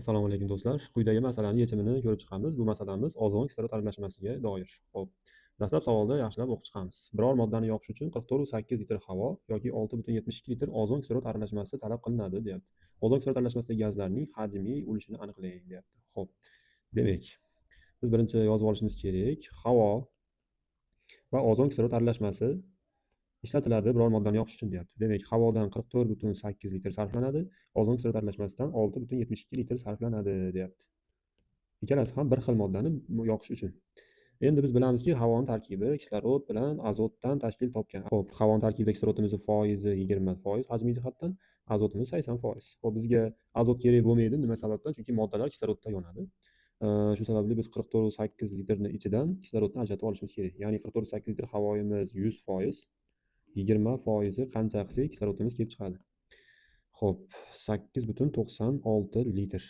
Assalomu alaykum do'stlar. Quyidagi masalani yechimini ko'rib chiqamiz. Bu masalamiz ozon kislorod aralashmasiga doir. Xo'p, dastlab savolda yaxshilab o'qib chiqamiz. Biror moddani yoqish uchun 44,8 litr havo yoki 6,72 litr ozon kislorod aralashmasi talab qilinadi, deyapti. Ozon kislorod aralashmasidagi gazlarning hajmiy ulushini aniqlang, deyapti. Xo'p, demak, biz birinchi yozib olishimiz kerak. Havo va ozon kislorod aralashmasi ishlatiladi biror moddani yoqish uchun, deyapti. Demak, havodan 44,8 litr sarflanadi, ozon kislorod aralashmasidan 6,72 litr sarflanadi, deyapti. Ikkalasi ham bir xil moddani yoqish uchun. Endi biz bilamizki, havoning tarkibi kislorod bilan azotdan tashkil topgan. Xo'p, havoning tarkibida kislorodimiz foizi 20% hajmiy jihatdan, azotimiz 80%. Xo'p, bizga azot kerak bo'lmaydi. Nima sababdan? Chunki moddalar kislorodda yonadi. Shu sababli biz 44,8 litrni ichidan kislorodni ajratib olishimiz kerak. Ya'ni 44,8 litr havoyimiz 100%, 20% qancha qilsak kislorodimiz kelib chiqadi. Xo'p, 8,96 litr.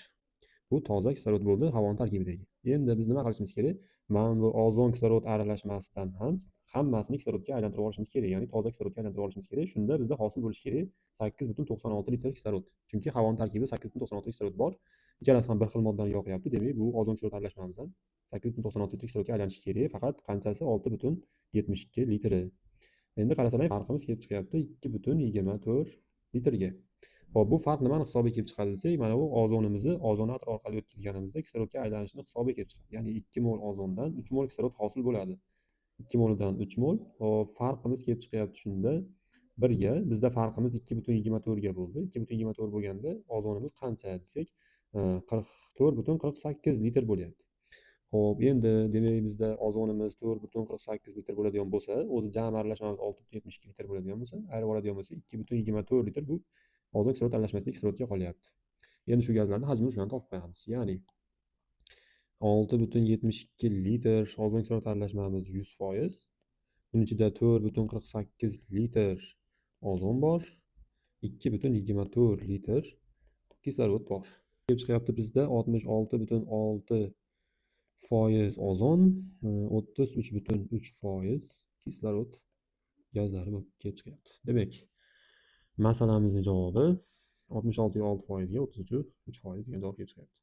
Bu toza kislorod bo'ldi havoning tarkibidagi. Endi biz nima qilishimiz kerak? Mana bu ozon kislorod aralashmasidan ham hammasini kislorodga aylantirib olishimiz kerak, ya'ni toza kislorodga aylantirib olishimiz kerak. Shunda bizda hosil bo'lishi kerak 8,96 litr kislorod. Chunki havoning tarkibida 8,96 kislorod bor. Ikkalasi ham bir xil moddani yoqyapti. Demak, bu ozon kislorod aralashmamizdan 8,96 litr kislorodga aylanishi kerak. Faqat qanchasi? 6,72 litri. Endi qarasalar farqimiz kelib chiqyapti 2,24 litrga. Hop, bu farq nimani hisobiga kelib chiqadi desak, mana bu ozonimizni ozonator orqali o'tkazganimizda kislorodga aylanishini hisobiga kelib chiqadi. Ya'ni 2 mol ozondan 3 mol kislorod hosil bo'ladi. 2 molidan 3 mol. Hop, farqimiz kelib chiqyapti shunda 1 ga. Bizda farqimiz 2,24 ga bo'ldi. 2,24 bo'lganda ozonimiz qancha desak, 44,48 litr bo'lyapti. Xo'p, endi demak bizda ozonimiz 4,48 litr bo'ladigan bo'lsa, o'zi jami aralashmamiz 6,72 litr bo'ladigan bo'lsa, ayirib oladigan bo'lsa 2,24 litr bu ozon kislorod aralashmasida kislorodga qolyapti. Endi shu gazlarning hajmini shundan topib qo'yamiz. Ya'ni 6,72 litr ozon kislorod aralashmamiz 100%. Buning ichida 4,48 litr ozon bor, 2,24 litr kislorod bor. Kelib chiqyapti bizda 66,6% ozon, 33,3% kislorod gazlari bo'lib kelib chiqyapti. Demak, masalamizning javobi 66,6% ga 33,3% degan javob kelib chiqyapti.